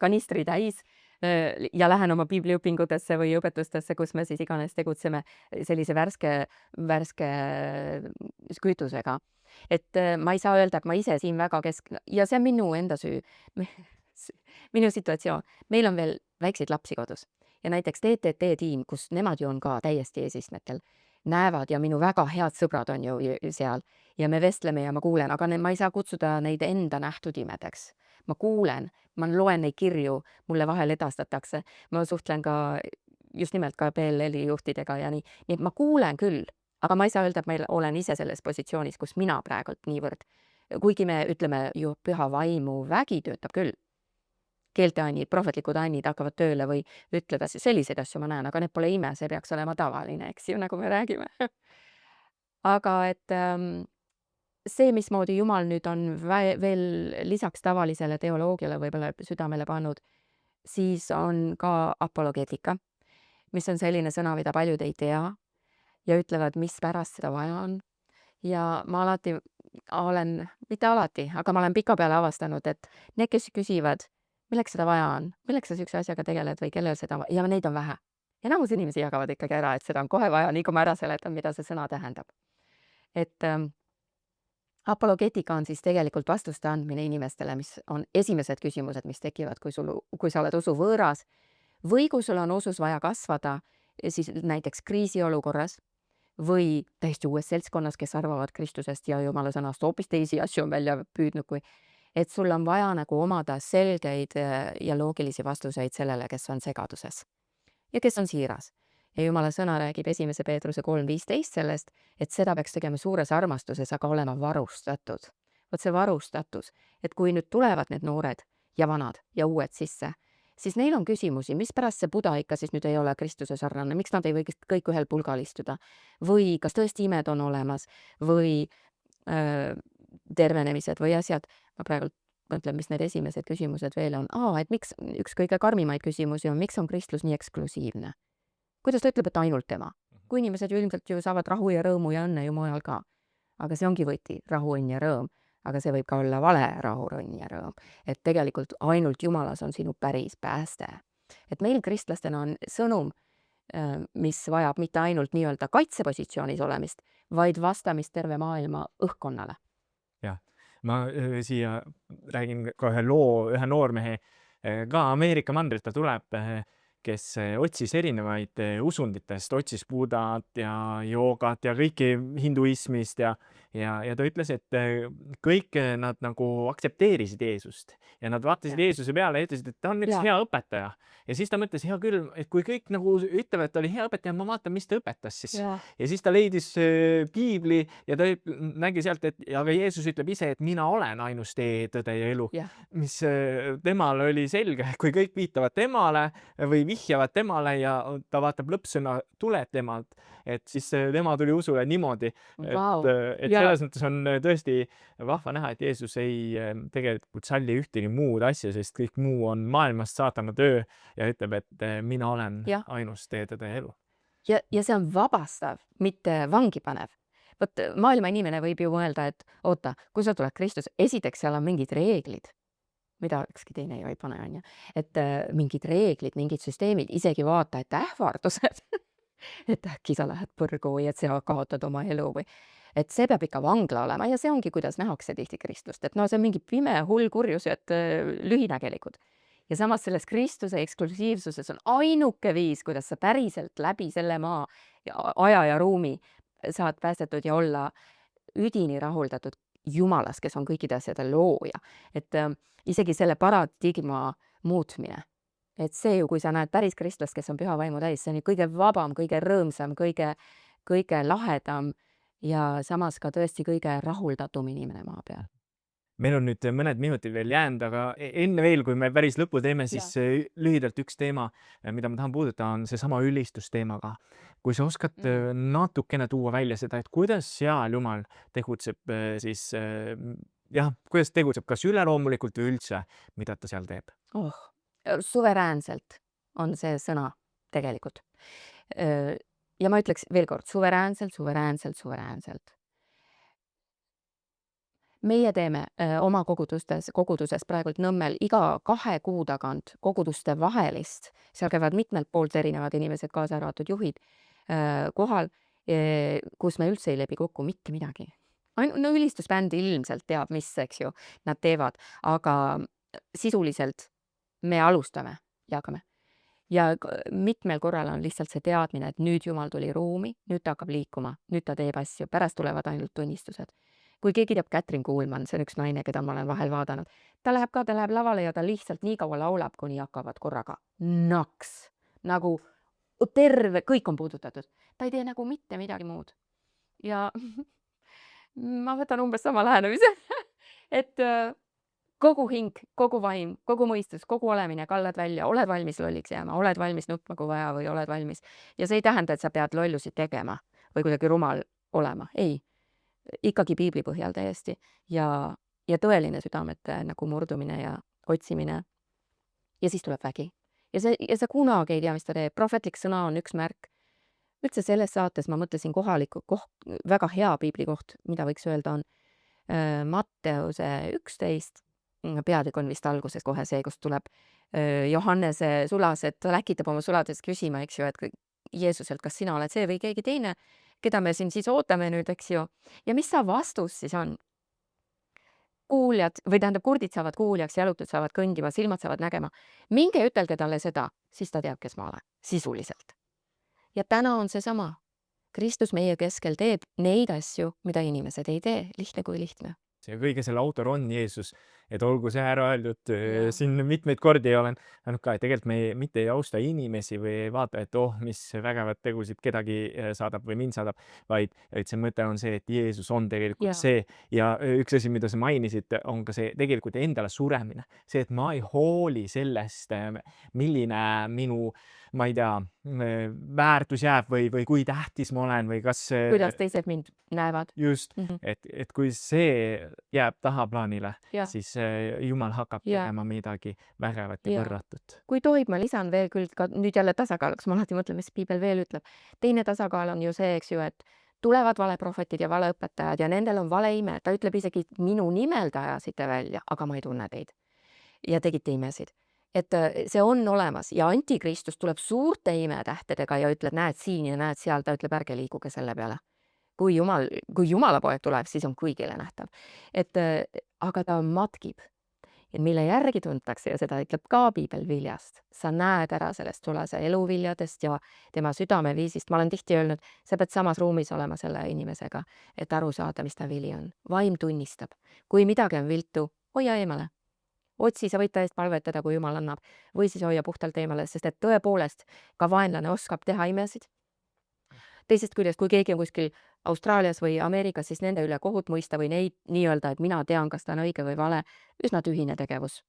kanistri täis ja lähen oma piibliõpingutesse või õpetustesse, kus me siis iganes tegutseme sellise värske kütusega. Et ma ei saa öelda, et ma ise siin väga ja see on minu enda süü, minu situatsioon. Meil on veel väikseid lapsi kodus ja näiteks TTT-tiim, kus nemad ju on ka täiesti eesistmetel, näevad ja minu väga head sõbrad on ju seal ja me vestleme ja ma kuulen, aga ma ei saa kutsuda neid enda nähtud imedeks. Ma kuulen, ma loen neid kirju, mulle vahel edastatakse, ma suhtlen ka just nimelt ka PLL-i juhtidega ja nii et ma kuulen küll, aga ma ei saa öelda, et ma olen ise selles positsioonis, kus mina praegult niivõrd, kuigi me ütleme ju püha vaimu vägi töötab küll. Keelteannid, prohvetlikud annid hakkavad tööle või ütlevad, selliseid asju ma näen, aga need pole ime, see peaks olema tavaline, eks ju, nagu me räägime. Aga et see, mismoodi Jumal nüüd on veel lisaks tavalisele teoloogiale võib-olla südamele pannud, siis on ka apologeetika, mis on selline sõna, mida paljud ei tea ja ütlevad, mis pärast seda vaja on. Ja ma alati olen, mitte alati, aga ma olen pikapeale avastanud, et need, kes küsivad, milleks seda vaja on, milleks sa sükse asjaga tegeled või kellel seda ja neid on vähe. Enamus inimesi jagavad ikkagi ära, et seda on kohe vaja, nii kui ma ära seletan, mida see sõna tähendab. Et apologeetika on siis tegelikult vastuste andmine inimestele, mis on esimesed küsimused, mis tekivad, kui sa oled usuvõõras või kui sul on usus vaja kasvada, siis näiteks kriisiolukorras või täiesti uues seltskonnas, kes arvavad Kristusest ja Jumala sõnast hoopis teisi asju on välja püüdnud, et sul on vaja nagu omada selgeid ja loogilisi vastuseid sellele, kes on segaduses ja kes on siiras. Ja Jumala sõna räägib 1. Peetruse 3.15 sellest, et seda peaks tegema suures armastuses, aga olema varustatud. Vot see varustatus, et kui nüüd tulevad need noored ja vanad ja uued sisse, siis neil on küsimusi, mis pärast see Buda ikka siis nüüd ei ole Kristuse sarnane, miks nad ei või kõik ühel pulgal istuda või kas tõesti imed on olemas või tervenemised või asjad. Ma praegu mõtlen, mis need esimesed küsimused veel on. Et miks üks kõige karmimaid küsimusi on, miks on kristlus nii eksklusiivne? Kuidas ta ütleb, et ainult tema? Kui inimesed ju ilmselt ju saavad rahu ja rõõmu ja õnne ju mujal ka. Aga see ongi võti, rahu, õnn ja rõõm. Aga see võib ka olla vale rahu, õnn ja rõõm. Et tegelikult ainult Jumalas on sinu päris pääste. Et meil kristlastena on sõnum, mis vajab mitte ainult nii-öelda kaitsepositsioonis olemist, vaid vastamist terve maailma õhkkonnale. Jah, ma siia räägin ka ühe noormehe, ka Ameerika mandrilt ta tuleb, kes otsis erinevaid usunditest, otsis budat ja joogat ja kõiki hinduismist ja ta ütles, et kõik nad nagu aktsepteerisid Jeesust ja nad vaatasid Jah. Jeesuse peale ja ütlesid, et ta on üks Jaa. hea õpetaja. Ja siis ta mõtles, hea küll, et kui kõik nagu ütlevad, et ta oli hea õpetaja, ma vaatan, mis ta õpetas siis. Jaa. Ja siis ta leidis piibli ja ta nägi sealt, et aga Jeesus ütleb ise, et mina olen ainus tee, tõde ja elu. Jah. Mis temal oli selge, kui kõik viitavad temale või vihjavad temale ja ta vaatab lõppsõna tuleb temalt, et siis tema tuli usule niimoodi, Vau. et Jaa. selles mõttes on tõesti vahva näha, et Jeesus ei tegelikult salli ühtegi muud asja, sest kõik muu on maailmast saatana töö ja ütleb, et mina olen Jah. ainus tee, tõde ja elu. Ja see on vabastav, mitte vangi panev. Vot maailma inimene võib ju mõelda, et oota, kui sa tuled Kristus, esiteks seal on mingid reeglid, mida ükski teine ju ei pane, on ju. Et mingid reeglid, mingid süsteemid, isegi vaata, et ähvardused, et äkki sa lähed põrgu või et sa kaotad oma elu või et see peab ikka vangla olema ja see ongi, kuidas nähakse tihti Kristust, et no see on mingi pime, hull kurjus, et lühinägelikud. Ja samas selles Kristuse eksklusiivsuses on ainuke viis, kuidas sa päriselt läbi selle maa ja aja ja ruumi saad päästetud ja olla üdini rahuldatud Jumalas, kes on kõikide asjade looja. Et isegi selle paradigma muutmine. Et see ju, kui sa näed päris kristlast, kes on püha vaimu täis, see on ju kõige vabam, kõige rõõmsam, kõige lahedam ja samas ka tõesti kõige rahuldatum inimene maa peal. Meil on nüüd mõned minutid veel jäänud, aga enne veel, kui me päris lõpu teeme, siis lühidalt üks teema, mida ma tahan puudutada, on seesama ülistusteemaga. Kui sa oskad natukene tuua välja seda, et kuidas seal Jumal tegutseb siis, kuidas tegutseb, kas üleloomulikult või üldse, mida ta seal teeb? Suveräänselt on see sõna tegelikult. Ja ma ütleks veel kord, suveräänselt, suveräänselt, suveräänselt. Meie teeme oma koguduses praegult Nõmmel iga 2 kuu tagant koguduste vahelist, seal käivad mitmelt poolt erinevad inimesed, kaasa arvatud juhid, kohal, kus me üldse ei lepi kokku mitte midagi. No ülistusbänd ilmselt teab, mis, eks ju, nad teevad, aga sisuliselt me alustame ja hakkame. Ja mitmel korral on lihtsalt see teadmine, et nüüd Jumal tuli ruumi, nüüd ta hakkab liikuma, nüüd ta teeb asju, pärast tulevad ainult tunnistused. Kui keegi teab Katrin Kuulmann, see on üks naine, keda ma olen vahel vaadanud, ta läheb lavale ja ta lihtsalt nii kaua laulab, kuni hakkavad korraga naks. Nagu terve, kõik on puudutatud. Ta ei tee nagu mitte midagi muud. Ja ma võtan umbes sama lähenemise, et kogu hing, kogu vaim, kogu mõistus, kogu olemine kallad välja, oled valmis lolliks jääma, oled valmis nutma, kui vaja või oled valmis. Ja see ei tähenda, et sa pead lollusi tegema või kuidagi rumal olema. Ei, ikkagi piibli põhjal täiesti ja tõeline südamete nagu murdumine ja otsimine. Ja siis tuleb vägi. Ja sa kunagi ei tea, mis ta teeb. Prohvetlik sõna on üks märk. Üldse selles saates ma mõtlesin kohaliku väga hea piibli koht, mida võiks öelda on Matteuse 11, peatükk on vist alguses kohe see, kus tuleb Johannese sulased, ta läkitab oma sulades küsima, eks ju, et Jeesuselt, kas sina oled see või keegi teine, keda me siin siis ootame nüüd, eks ju. Ja mis sa vastus siis on? Kuuljad, või tähendab, kurdid saavad kuuljaks, jalutud saavad kõndima, silmad saavad nägema. Minge ütelge talle seda, siis ta teab, kes ma olen, sisuliselt. Ja täna on see sama. Kristus meie keskel teeb neid asju, mida inimesed ei tee, lihtne kui lihtne. See kõige selle autor on Jeesus, et olgu see ära öeldud, siin mitmeid kordi olen öelnud ka, et tegelikult me mitte ei austa inimesi või ei vaata, et mis vägevad tegusid kedagi saadab või mind saadab, vaid et see mõte on see, et Jeesus on tegelikult see ja üks asi, mida sa mainisid, on ka see tegelikult endale suremine. See, et ma ei hooli sellest, milline minu, ma ei tea, väärtus jääb või kui tähtis ma olen või kas kuidas teised mind näevad. Just, et kui see jääb tahaplaanile, siis Jumal hakkab tegema midagi vägevat ja võrratut. Kui tohib, ma lisan veel küll ka nüüd jälle tasakaaluks, ma alati mõtlen, mis piibel veel ütleb. Teine tasakaal on ju see, eks ju, et tulevad valeprohvetid ja valeõpetajad ja nendel on vale ime. Ta ütleb isegi, minu nimel te ajasite välja, aga ma ei tunne teid. Ja tegite imesid. Et see on olemas ja antikristus tuleb suurte imetähtedega ja ütleb, näed siin ja näed seal, ta ütleb, ärge liiguge selle peale. Kui Jumala poeg tuleb, siis on kõigile nähtav. Aga ta matkib ja mille järgi tuntakse ja seda ütleb ka piibel viljast. Sa näed ära sellest sulase eluviljadest ja tema südameviisist. Ma olen tihti öelnud, sa pead samas ruumis olema selle inimesega, et aru saada, mis ta vili on. Vaim tunnistab. Kui midagi on viltu, hoia eemale. Otsi, sa võid ta eest palvetada, kui Jumal annab, või siis hoia puhtalt eemale, sest et tõepoolest ka vaenlane oskab teha imesid. Teisest küljest, kui keegi on kuskil Austraalias või Ameerikas, siis nende üle kohut mõista või neid nii-öelda, et mina tean, kas ta on õige või vale, üsna tühine tegevus.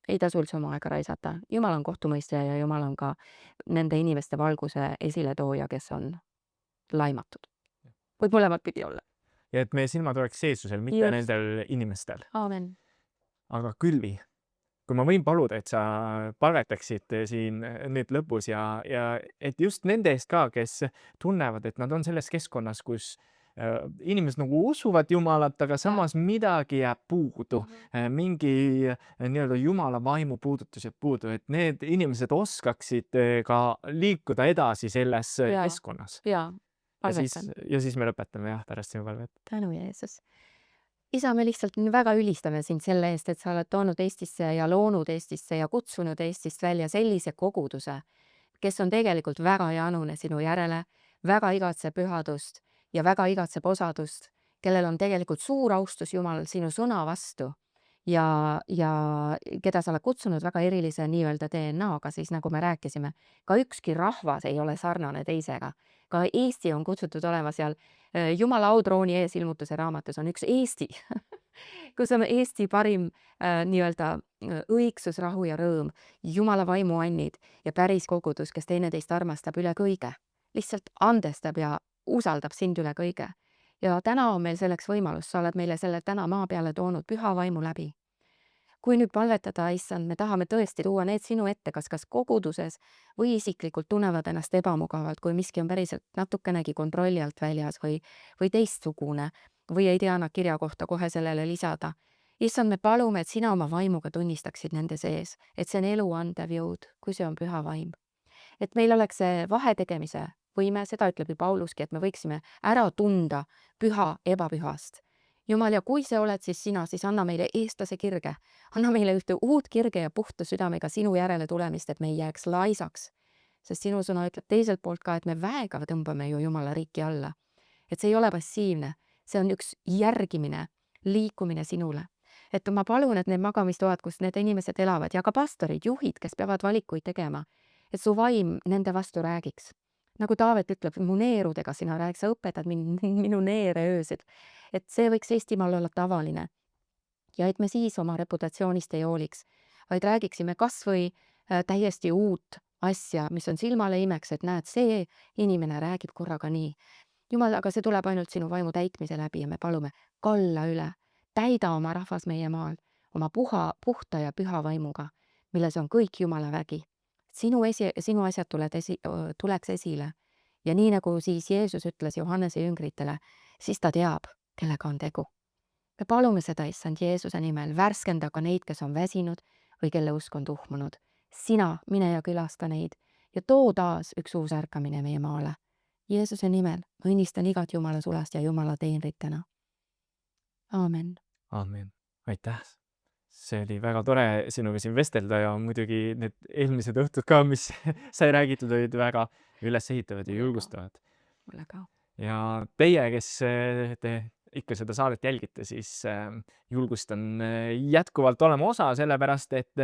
Ei tasu üldse oma aega raisata. Jumal on kohtumõistja ja Jumal on ka nende inimeste valguse esiletooja, kes on laimatud. Võib mõlemat pidi olla. Ja et meie silmad oleks Jeesusel, mitte Just. nendel inimestel. Aamen. Aga Külvi, kui ma võin paluda, et sa palvetaksid siin nüüd lõpus ja et just nende eest ka, kes tunnevad, et nad on selles keskkonnas, kus inimesed nagu usuvad Jumalat, aga samas midagi jääb puudu. Mingi nii-öelda Jumala vaimu puudutus jääb puudu, et need inimesed oskaksid ka liikuda edasi selles Jaa. keskkonnas. Jaa, Ja siis, palvetan. ja siis me lõpetame jah, pärast sinu palvet. Tänu, Jeesus. Isa, me lihtsalt väga ülistame sind selle eest, et sa oled toonud Eestisse ja loonud Eestisse ja kutsunud Eestist välja sellise koguduse, kes on tegelikult väga janune sinu järele, väga igatseb pühadust ja väga igatseb osadust, kellel on tegelikult suur austus Jumal sinu sõna vastu ja keda sa oled kutsunud väga erilise nii-öelda DNA-ga, siis nagu me rääkisime, ka ükski rahvas ei ole sarnane teisega. Ka Eesti on kutsutud olema seal Jumala autrooni ees ilmutuse raamatus on üks Eesti, kus on Eesti parim nii-öelda õigsus, rahu ja rõõm, Jumala vaimuannid ja päris kogudus, kes teineteist armastab üle kõige, lihtsalt andestab ja usaldab sind üle kõige. Ja täna on meil selleks võimalus, sa oled meile selle täna maa peale toonud püha vaimu läbi. Kui nüüd palvetada, issand, me tahame tõesti tuua need sinu ette, kas koguduses või isiklikult tunnevad ennast ebamugavalt, kui miski on päriselt natukenegi kontrolli alt väljas või teistsugune või ei tea nad kirja kohta kohe sellele lisada. Issand, me palume, et sina oma vaimuga tunnistaksid nende sees, et see on elu andev jõud, kui see on püha vaim. Et meil oleks see vahetegemise võime, seda ütleb ju Pauluski, et me võiksime ära tunda püha ebapühast. Jumal, ja kui see oled siis sina, siis anna meile eestlase kirge. Anna meile ühte uut kirge ja puhta südamega sinu järele tulemist, et me ei jääks laisaks. Sest sinu sõna ütleb teiselt poolt ka, et me väega tõmbame ju Jumala riiki alla. Et see ei ole passiivne, see on üks järgimine, liikumine sinule. Et ma palun, et need magamistoad, kus need inimesed elavad ja ka pastorid, juhid, kes peavad valikuid tegema, et su vaim nende vastu räägiks. Nagu Taavet ütleb, mu neerudega sina räägid, sa õpetad minu neere öösid. Et see võiks Eestimaal olla tavaline. Ja et me siis oma reputatsioonist ei hooliks, vaid räägiksime kas või täiesti uut asja, mis on silmale imeks, et näed, see inimene räägib korraga nii. Jumal, aga see tuleb ainult sinu vaimu täitmise läbi ja me palume, kalla üle, täida oma rahvas meie maal, oma puhta ja püha vaimuga, milles on kõik Jumala vägi. Sinu asjad tuleks esile. Ja nii nagu siis Jeesus ütles Johannese jüngritele, siis ta teab, kellega on tegu. Me palume seda, issand Jeesuse nimel, värskenda ka neid, kes on väsinud või kelle usk on tuhmunud. Sina mine ja külasta neid ja too taas üks uus ärkamine meie maale. Jeesuse nimel õnnistan igat Jumala sulast ja Jumala teenritena. Aamen. Aamen. Aitäh. See oli väga tore sinuga siin vestelda ja muidugi need eelmised õhtud ka, mis sai räägitud, olid väga ülesehitavad ja julgustavad. Mulle ka. Ja teie, kes te ikka seda saadet jälgite, siis julgustan jätkuvalt olema osa, sellepärast et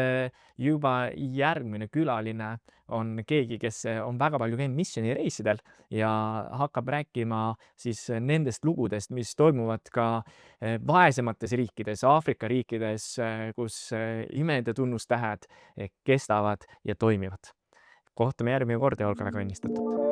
juba järgmine külaline on keegi, kes on väga palju käinud missioonireisidel ja hakkab rääkima siis nendest lugudest, mis toimuvad ka vaesemates riikides, Aafrika riikides, kus imed ja tunnustähed kestavad ja toimivad. Kohtume järgmine kord ja olge väga õnnistatud.